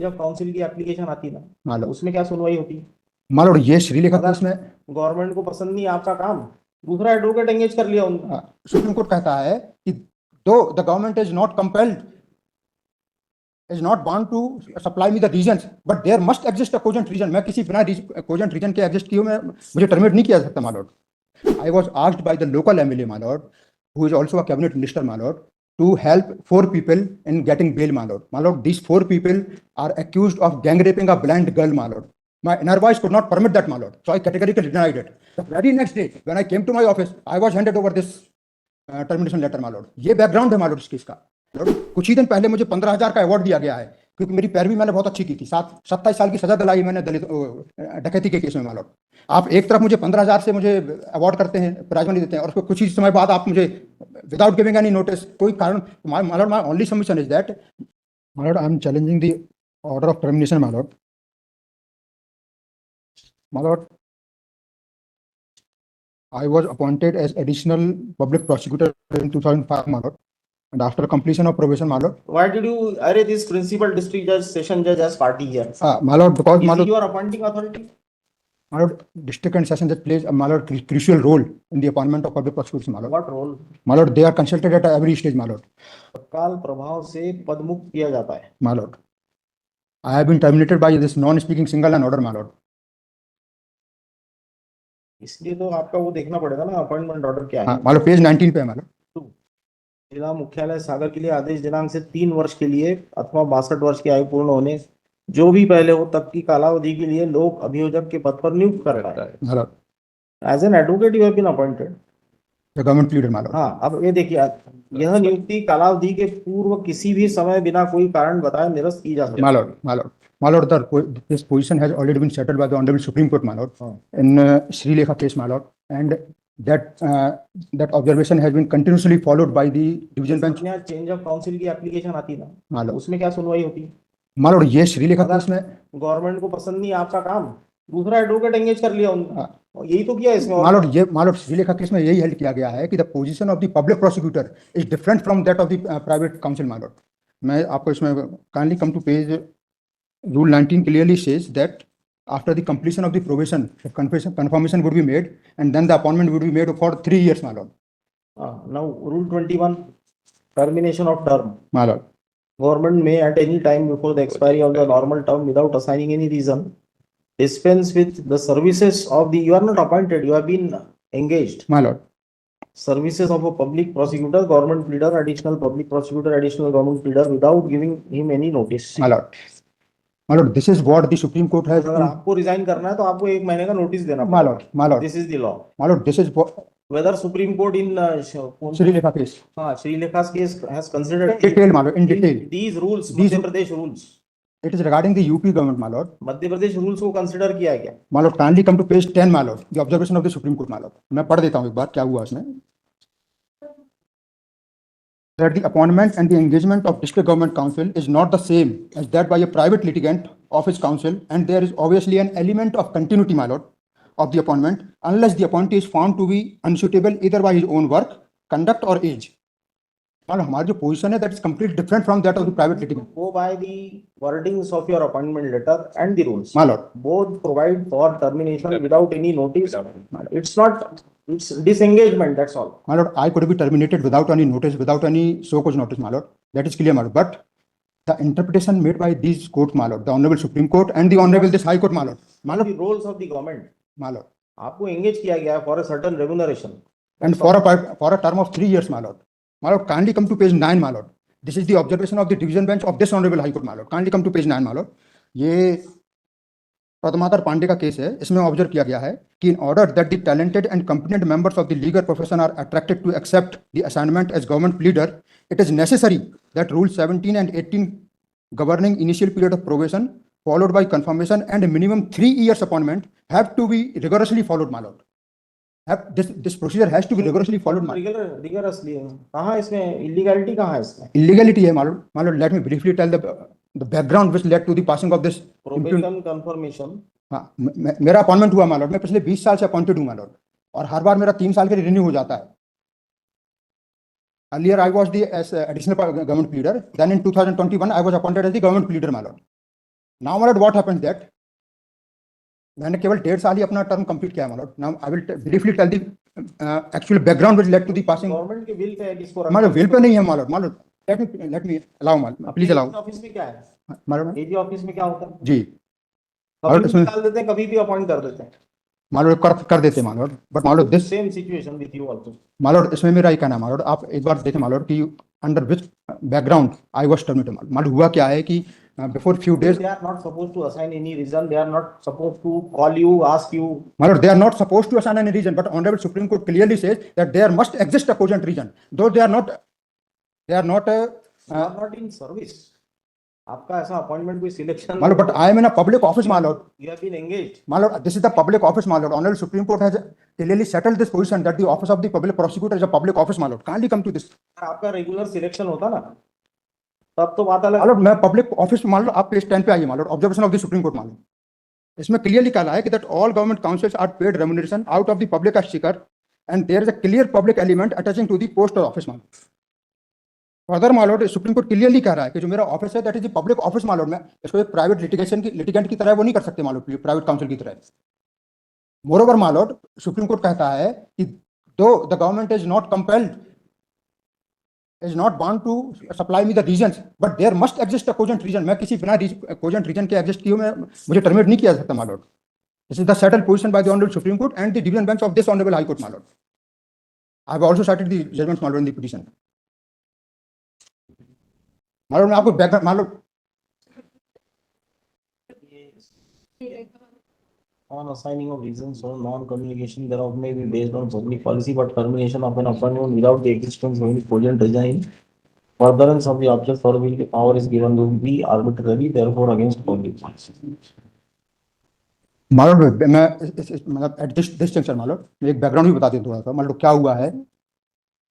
Change of council की application आती ना, मालूम उसमें क्या सुनवाई होती? मालूम ये श्रीलेखा अगर केस में गवर्नमेंट को पसंद नहीं आपका काम, दूसरा एडवोकेट एंगेज कर लिया उन्होंने। सुप्रीम कोर्ट कहता है कि दो the government is not compelled is not bound to supply me the reasons, but there must exist a cogent reason. मैं किसी बिना cogent reason के exist किए मैं मुझे terminate नहीं किया जा सकता, my lord. I was asked by the local MLA, my lord, who is also a cabinet minister, my lord, to help 4 people in getting bail, my lord. My lord, these 4 people are accused of gang raping a blind girl, my lord. My inner voice could not permit that, my lord. So I categorically denied it. The very next day, when I came to my office, I was handed over this termination letter, my lord. ये background है my lord इस case का. कुछ ही दिन पहले मुझे 15,000 का award दिया गया है क्योंकि मेरी पैरवी मैंने बहुत अच्छी की थी. 27 साल की सजा दिलाई मैंने दलित डकैती के केस में, माय लॉर्ड. आप एक तरफ मुझे 15,000 से मुझे अवार्ड करते हैं, प्राइज मनी देते हैं, और कुछ ही समय बाद आप मुझे विदाउट गिविंग एनी नोटिस कोई कारण. My Lord, my only submission is that, my Lord, I am challenging the order of termination, my Lord. My Lord, I was appointed as additional public prosecutor in 2005, my lord. And after completion of probation, my lord. Why did you array this principal district judge, session judge as party here? My lord, because Is my he lord, your appointing authority? my lord, district and session judge plays a, my lord, crucial role in the appointment of public prosecutors, my lord. What role? My lord, they are consulted at every stage, my lord. तत्काल प्रभाव से पदमुक्त किया जाता है. My lord, I have been terminated by this non-speaking single and order, my lord. इसलिए तो आपका वो देखना पड़ेगा ना, अपॉइंटमेंट ऑर्डर क्या है. my lord, पेज 19 पे है, my lord. जिला मुख्यालय सागर के लिए आदेश दिनांक से 3 वर्ष के लिए अथवा 62 वर्ष की आयु पूर्ण होने जो भी पहले हो तक की कालावधि के लिए लोक अभियोजक के पद पर नियुक्त करता है. My lord, as an advocate you have been appointed. the government pleader, my lord. हाँ, अब ये देखिए, यह नियुक्ति कालावधि के पूर्व किसी भी समय बिना कोई कारण बताए निरस्त की जा सकती है. My lord, my lord, my lord, this position has already been settled by the Honorable Supreme Court, my lord, in Sri Lekha case, my lord, and that observation has been continuously followed by the division bench. यहाँ change of council की application आती ना, My lord, उसमें क्या सुनवाई होती? my lord, ये श्री लेखा केस में गवर्नमेंट को पसंद नहीं आपका काम, दूसरा एडवोकेट एंगेज कर लिया उन्होंने. यही तो किया इसमें. my lord, श्री लेखा केस में यही हेल्ड किया गया है कि the position of the public prosecutor is different from that of the private counsel, my lord. मैं आपको इसमें kindly come to page Rule 19 clearly says that after the completion of the probation, the confirmation would be made, and then the appointment would be made for 3 years, my lord. Now, Rule 21, termination of term. My lord. Government may at any time before the expiry of the normal term without assigning any reason dispense with the services of the, you are not appointed, you have been engaged. My lord. Services of a public prosecutor, government pleader, additional public prosecutor, additional government pleader without giving him any notice. My lord. My lord, this is what the Supreme Court has. अगर आपको resign करना है तो आपको 1 महीने का notice देना पड़ेगा. My lord, my lord. This is the law. My lord, this is what. Whether Supreme Court in Sri Lekha case. Sri Lekha's case has considered detail, my lord, in detail. These rules, Madhya Pradesh rules. It is regarding the UP government, my lord. Madhya Pradesh rules को consider किया गया. My lord, kindly come to page 10, my lord. The observation of the Supreme Court, my lord. मैं पढ़ देता हूँ एक बार क्या हुआ उसमें. That the appointment and the engagement of district government counsel is not the same as that by a private litigant of his counsel, and there is obviously an element of continuity, my lord, of the appointment, unless the appointee is found to be unsuitable either by his own work, conduct, or age. और हमारी जो position है that is completely different from that of the private litigant. Go by the wordings of your appointment letter and the rules. My lord. Both provide for termination without any notice. It's not. It's disengagement. That's all. My lord, I could be terminated without any notice, without any so cause notice, my lord. That is clear, my lord. But the interpretation made by these courts, my lord, the Honorable Supreme Court and the Honorable this High Court, my lord. My lord. The roles of the government. My lord. आपको engage किया गया है for a certain remuneration. And for a term of 3 years, my lord. My lord, kindly come to page 9, my lord. This is the observation of the division bench of this Honorable High Court, my lord. Kindly come to page 9, my lord. ये पद्माकर पांडे का case है. इसमें observe किया गया है कि in order that the talented and competent members of the legal profession are attracted to accept the assignment as government pleader, it is necessary that rule 17 and 18 governing initial period of probation followed by confirmation and minimum 3 years appointment have to be rigorously followed, my lord. This procedure has to be rigorously followed, my lord. Rigorously कहाँ इसमें illegality कहाँ है इसमें? Illegality है, my lord. My lord, let me briefly tell the background which led to the passing of this probation confirmation. हाँ, मेरा appointment हुआ, my lord. मैं पिछले 20 साल से अपॉइंटेड हूँ, my lord. और हर बार मेरा 3 साल के लिए रिन्यू हो जाता है. Earlier I was the as additional government pleader. Then in 2021 I was appointed as the government pleader, my lord. Now my Lord what happened that मैंने केवल 1.5 साल ही अपना टर्म कंप्लीट किया है my lord now I will briefly tell the actual background which led to the passing government के bill पे है किसको माय लॉर्ड विल पे नहीं है my lord let me allow my please allow office में क्या है? माय लॉर्ड एजी ऑफिस में क्या होता है? जी कभी भी इसमें- निकाल देते हैं, कभी भी अपॉइंट कर देते हैं। माय लॉर्ड कर देते my Lord but my Lord this same situation with you also. My Lord इसमें मेरा ही कहना है माय लॉर्ड आप एक बार देखें माय लॉर्ड कि under which background I was terminated my Lord हुआ क्या है कि before few days They are not supposed to assign any reason. They are not supposed to call you, ask you. my lord they are not supposed to assign any reason but honorable supreme court clearly says that there must exist a cogent reason though they are not You are not in service. आपका ऐसा appointment कोई selection my lord but I am in a public office my lord You have been engaged. my lord this is the public office my lord honorable supreme court has clearly settled this position that the office of the public prosecutor is a public office my lord kindly come to this आपका regular selection होता ना, तब तो बात my अलग। lord मैं public office मान लो आप पेज 10 पे आइए my lord observation of the supreme court मान लो इसमें क्लियरली कहा है कि that all government counsels are paid remuneration out of the public exchequer and there is a clear public element attaching to the post office मान further my lord supreme court clearly कह रहा है कि जो मेरा ऑफिस है that is the public office my lord मैं इसको एक प्राइवेट लिटिगेंट की तरह वो नहीं कर सकते my lord प्राइवेट काउंसिल की तरह moreover my lord supreme court कहता है कि दो the government is not compelled is not bound to supply me the reasons but there must exist a cogent reason मैं किसी बिना cogent reason के exist किए मैं मुझे terminate नहीं किया जा सकता my lord this is the settled position by the honorable supreme court and the division bench of this honorable high court my lord I have also cited the judgments my lord in the petition my lord मैं आपको background my lord On assigning of reasons or non-communication thereof may be based on public policy, but termination of an appointment without the existence of any cogent reason, furtherance of the object for which the power is given will be arbitrary, therefore against public policy. my lord मैं मतलब at this juncture my lord मैं एक background भी बता दें थोड़ा सा my lord क्या हुआ है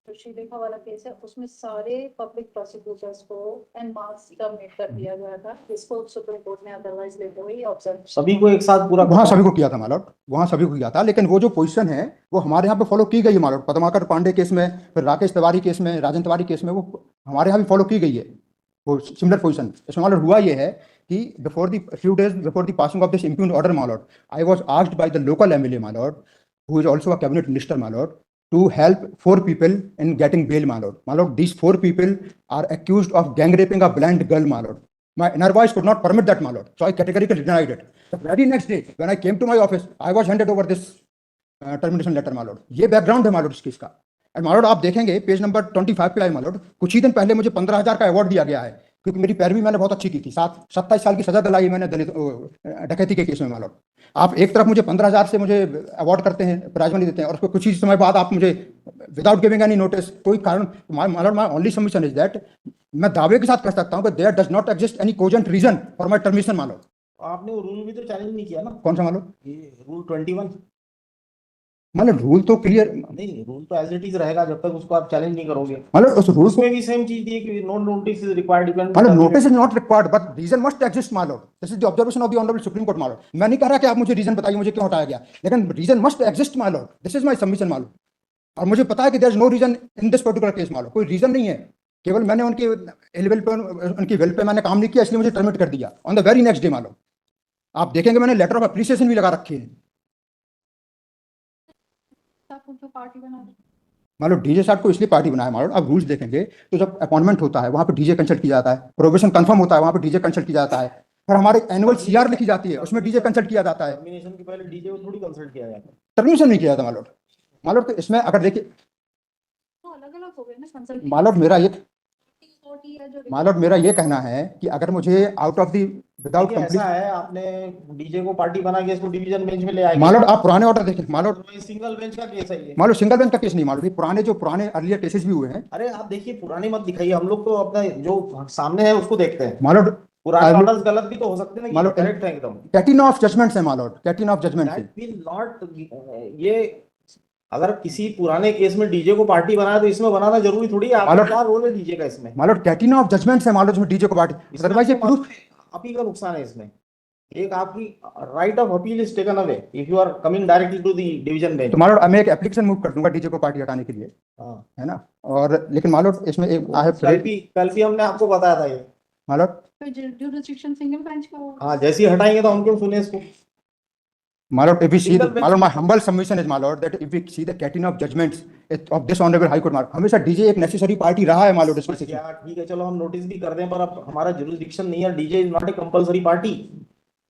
जो श्रीलेखा वाला केस है उसमें सारे पब्लिक प्रोसिक्यूटर्स को एन मार्क्स टर्मिनेट कर दिया गया था इसको सुप्रीम कोर्ट ने अदरवाइज लेते हुए ऑब्जर्व सभी को एक साथ पूरा वहाँ सभी को किया था my lord वहाँ सभी को किया था लेकिन वो जो पोजीशन है वो हमारे यहाँ पे फॉलो की गई है my lord Padmakar Pandey case में फिर राकेश तिवारी केस में राजन तिवारी केस में वो हमारे यहाँ भी फॉलो की गई है वो सिमिलर पोजीशन इसमें my lord हुआ ये है कि before the few days before the passing of this impugn order my lord I was asked by the local MLA my lord who is also a cabinet minister my lord to help 4 people in getting bail my lord my lord these 4 people are accused of gang raping a blind girl my lord my inner voice could not permit that my lord so I categorically denied it the very next day when I came to my office I was handed over this termination letter my lord ये background है my lord इस case का and my lord आप देखेंगे page number 25 पे आए my lord कुछ ही दिन पहले मुझे 15,000 का अवार्ड दिया गया है क्योंकि मेरी पैरवी मैंने बहुत अच्छी की थी 27 साल की सजा दिलाई मैंने दलित डकैती के केस में my lord आप एक तरफ मुझे 15,000 से मुझे अवार्ड करते हैं प्राइज मनी देते हैं और उसको कुछ ही समय बाद आप मुझे विदाउट गिविंग एनी नोटिस कोई कारण my only submission is that मैं दावे के साथ कह सकता हूं कि there does not exist any cogent reason for my termination मान लो आपने वो रूल भी तो चैलेंज नहीं किया ना, कौन सा मान लो ये रूल 21। मतलब रूल तो क्लियर नहीं, रूल तो एज इट इज रहेगा जब तक उसको आप चैलेंज नहीं करोगे। मतलब उस रूल को उसमें भी सेम चीज दी है कि नो नोटिस इज रिक्वायर्ड। मतलब notice is not required but reason must exist मान लो this is the observation of the honourable supreme court मान लो मैं नहीं कह रहा कि आप मुझे रीजन बताइए मुझे क्यों हटाया गया लेकिन रीजन मस्ट एग्जिस्ट मान लो दिस इज माय सबमिशन मान लो और मुझे पता है कि there is no reason in this particular case मान लो कोई रीजन नहीं है केवल मैंने उनकी लेवल पे उनकी वेल पे मैंने काम नहीं किया इसलिए मुझे टर्मिनेट कर दिया on the very next day मान लो आप देखेंगे मैंने लेटर ऑफ अप्रिसिएशन भी लगा रखे हैं पार्टी बना मान लो डीजे साहब को इसलिए पार्टी बनाया मान लो आप रूल्स देखेंगे तो जब अपॉइंटमेंट होता है वहां पे डीजे कंसल्ट किया जाता है प्रोबेशन कंफर्म होता है वहां पे डीजे कंसल्ट किया जाता है फिर हमारे एनुअल सीआर लिखी जाती है उसमें डीजे कंसल्ट किया जाता है टर्मिनेशन के पहले डीजे को थोड़ी कंसल्ट किया जाता है। टर्मिनेशन नहीं किया जाता मान लो तो इसमें अगर देखिए तो अलग अलग हो गए ना कंसल्ट मान लो मेरा ये है जो मान लो मेरा ये कहना है कि अगर मुझे आउट ऑफ दी विदाउट देखिए, ऐसा कंप्लीट है आपने डीजे को पार्टी बना के इसको डिवीजन बेंच में ले आए। मान लो आप पुराने ऑर्डर देखें मान लो सिंगल बेंच का केस है ये। मान लो सिंगल बेंच का केस नहीं मान लो पुराने अर्लियर केसेस भी हुए हैं अरे आप देखिए, पुराने मत दिखाइए, हम लोग तो अपना जो सामने है उसको देखते हैं। मान लो पुराने ऑर्डर्स गलत भी तो हो सकते हैं मान लो ना, करेक्ट है एकदम। कैटिन ऑफ जजमेंट्स है मान लो कैटिन ऑफ जजमेंट्स है That will not ये अगर किसी पुराने केस में डीजे को पार्टी बनाया तो इसमें बनाना जरूरी थोड़ी है। आपका क्या रोल है डीजे का इसमें? मान लो कैटिन ऑफ जजमेंट्स है मान लो जिसमें डीजे को पार्टी अदरवाइज ये प्रूफ आप ही का नुकसान है इसमें। एक आपकी right of appeal is taken away if you are coming directly to the division bench. तो मान लो मैं एक एप्लीकेशन मूव कर दूंगा डीजे को पार्टी हटाने के लिए हाँ, है ना और लेकिन मान लो इसमें एक आई हैव कल भी हमने आपको बताया था ये। मालूम jurisdiction single bench को हाँ, जैसे ही हटाएंगे तो हम क्यों सुने इसको? मालूम if we see Single bench- मालूम my humble submission is मालूम that if we see the catering of judgments of this honorable high court मालूम हमेशा डीजे एक नेसेसरी पार्टी रहा है मालूम इसमें से क्या ठीक है, चलो हम नोटिस भी कर दें, पर अब हमारा जुरिस्डिक्शन नहीं है, DJ is not a compulsory party.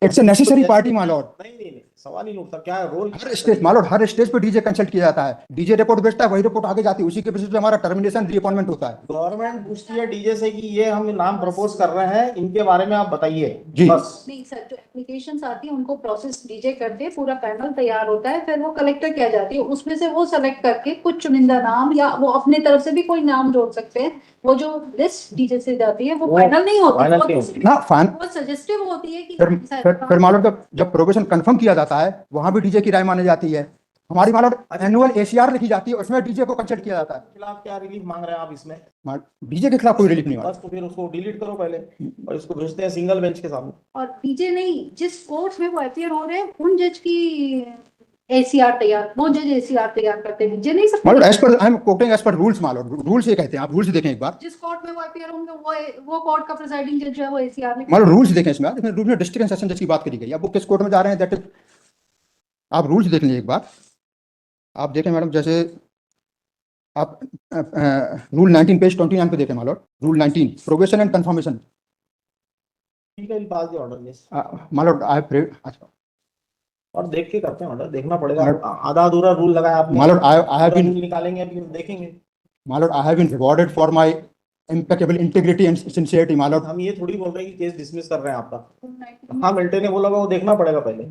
It's a necessary party मालूम नहीं, सवाल ही नहीं उठता, क्या रोल? हर स्टेज मालूम हर स्टेज पे डीजे कंसल्ट किया जाता है, डीजे रिपोर्ट भेजता है, वही रिपोर्ट आगे जाती है, उसी के बेसिस पे हमारा टर्मिनेशन रीअपॉइंटमेंट होता है। गवर्नमेंट पूछती है डीजे से कि ये हम नाम प्रपोज कर रहे हैं, इनके बारे में आप बताइए, जी। बस। नहीं सर, जो एप्लीकेशंस आती है उनको प्रोसेस डीजे करते हैं, पूरा पैनल तैयार होता है, फिर वो कलेक्टर किया जाती है, उसमें से वो सेलेक्ट करके कुछ चुनिंदा नाम या वो अपने तरफ से भी कोई नाम जोड़ सकते हैं। वो जो लिस्ट डीजे से जाती है वो वो फाइनल नहीं होती, final वो नहीं दूसरी- ना फाइन वो सजेस्टिव होती है कि फिर मालूम जब प्रोबेशन कंफर्म किया जाता है वहां भी डीजे की राय मानी जाती है। हमारी मालूम एनुअल एसीआर लिखी जाती है, उसमें डीजे को कंसल्ट किया जाता है। खिलाफ क्या रिलीफ मांग रहे हैं आप इसमें? डीजे के खिलाफ कोई रिलीफ नहीं मालूम। बस तो फिर उसको डिलीट करो पहले और इसको भेजते हैं सिंगल बेंच के सामने। और डीजे नहीं, जिस कोर्ट में वो अपीयर हो रहे हैं उन जज की एसीआर तैयार, वो जज एसीआर तैयार करते हैं, डीजे नहीं मालूम सकते। As per I am quoting as per rules मालूम, रूल्स ये कहते हैं, आप रूल्स देखें एक बार। जिस कोर्ट में वो अपीयर होंगे वो कोर्ट का प्रिसाइडिंग जज है, वो एसीआर में। मालूम रूल्स देखें इसमें रूल में डिस्ट्रिक्ट एंड सेशन जज की बात करी गई। अब वो किस कोर्ट में जा रहे हैं दैट आप रूल्स देख लीजिए एक बार। आप देखें मैडम, जैसे आप रूल 19 पेज 29 पे देखें मालूम, रूल 19 प्रोबेशन एंड कंफर्मेशन। ठीक है, पास द ऑर्डर लिस्ट मालूम आई अच्छा और देख के करते हैं ऑर्डर, देखना पड़ेगा। आधा अधूरा रूल लगाया आपने, मालूम आई हैव पूरा बीन रूल निकालेंगे अभी देखेंगे। मालूम I have been rewarded for my impeccable integrity and sincerity मालूम। हम ये थोड़ी बोल रहे हैं कि केस डिसमिस कर रहे हैं आपका। हाँ, मिल्टन ने बोला वो देखना पड़ेगा पहले।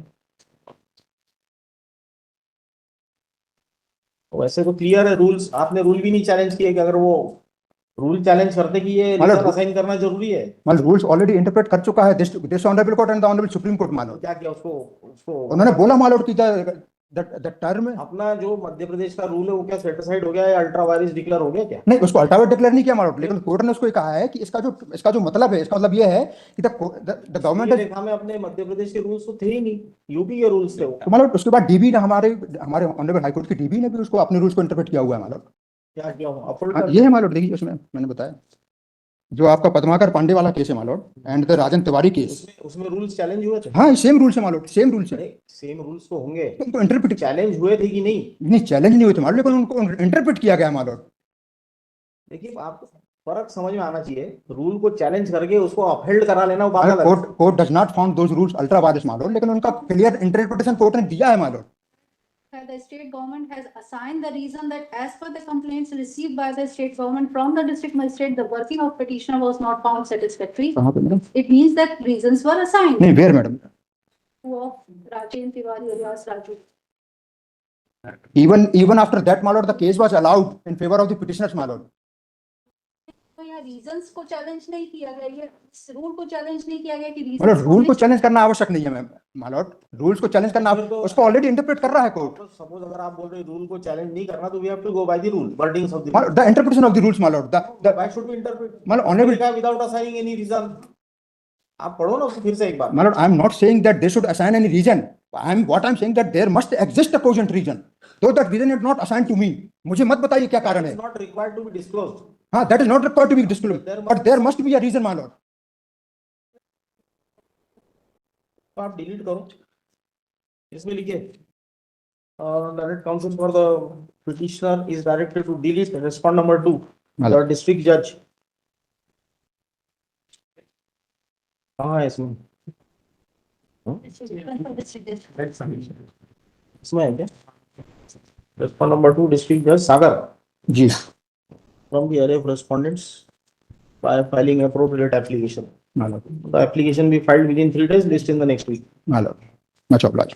वैसे तो क्लियर है रूल्स, आपने रूल भी नहीं चैलेंज किए कि अगर वो रूल चैलेंज करते कि ये मतलब असाइन करना जरूरी है। मालूम रूल्स ऑलरेडी इंटरप्रेट कर चुका है this honourable court and the honourable supreme court मालूम। क्या किया उसको उन्होंने बोला मालूम कि द टर्म अपना जो मध्य प्रदेश का रूल है वो क्या सेटिस्फाइड हो गया या अल्ट्रा वायरस डिक्लेयर हो गया क्या? नहीं, उसको अल्टावेट डिक्लेयर नहीं किया मालूम, लेकिन कोर्ट ने उसको ये कहा है कि इसका जो मतलब है, इसका मतलब ये है कि द गवर्नमेंट देखा में अपने मध्य प्रदेश के रूल्स तो थे ही नहीं, यूपी के रूल्स थे वो। तो मालूम उसके बाद डीबी ने हमारे ऑनरेबल हाई कोर्ट की डीबी ने भी उसको अपने रूल्स को इंटरप्रेट किया हुआ है मालूम। क्या किया हुआ अपलोड हाँ, ये है मालूम, देखिए उसमें मैंने बताया जो आपका पद्माकर पांडे वाला केस है मालूम and the Rajan Tiwari case. उसमें रूल्स चैलेंज हुए थे? हाँ, सेम रूल्स है मालूम, सेम रूल्स है। सेम रूल्स तो होंगे, उनको इंटरप्रेट चैलेंज हुए थे कि नहीं चैलेंज नहीं हुए थे मालूम, लेकिन उनको इंटरप्रेट किया गया मालूम। देखिए, आप फर्क समझ में आना चाहिए, रूल को चैलेंज करके उसको अपहेल्ड करा लेना वो बात अलग है। Court does not found those rules ultra vires मालूम, लेकिन उनका क्लियर इंटरप्रिटेशन कोर्ट ने दिया है मालूम। The state government has assigned the reason that as per the complaints received by the state government from the district magistrate, the working of petitioner was not found satisfactory. कहाँ पे madam? It means that reasons were assigned. नहीं, where madam? Of Rajen Tiwari alias Raju. Even after that मालूम, the case was allowed in favor of the petitioners मालूम। तो यहाँ reasons को challenge नहीं किया गया, ये रूल को चैलेंज नहीं किया गया कि मतलब reasons रूल को चैलेंज करना आवश्यक नहीं है मैम मालूम, रूल्स को चैलेंज करना उसको ऑलरेडी इंटरप्रेट कर रहा है कोर्ट। सपोज अगर आप बोल रहे रूल को चैलेंज नहीं करना तो we have to go by the rule, wordings of the the interpretation of the rules मालूम, the why should we interpret मालूम honourable without assigning any reason. आप पढ़ो ना उसको फिर से एक बार। मालूम I am not saying that they should assign any reason, I am saying that there must exist a cogent reason, though that reason is not assigned to me. मुझे मत बताइए क्या कारण है। Not required to be disclosed. हाँ, that is not required to be disclosed, but there must be a reason, my lord. तो आप delete करो, इसमें लिखिए direct counsel for the petitioner is directed to delete respondent number 2 the district जज। कहाँ है इसमें? इसमें है क्या? रेस्पॉन्ड नंबर 2 डिस्ट्रिक्ट जज सागर जी। from the array of respondents by filing appropriate application. My lord. The application be filed within 3 days, list in the next week. My lord. Much obliged.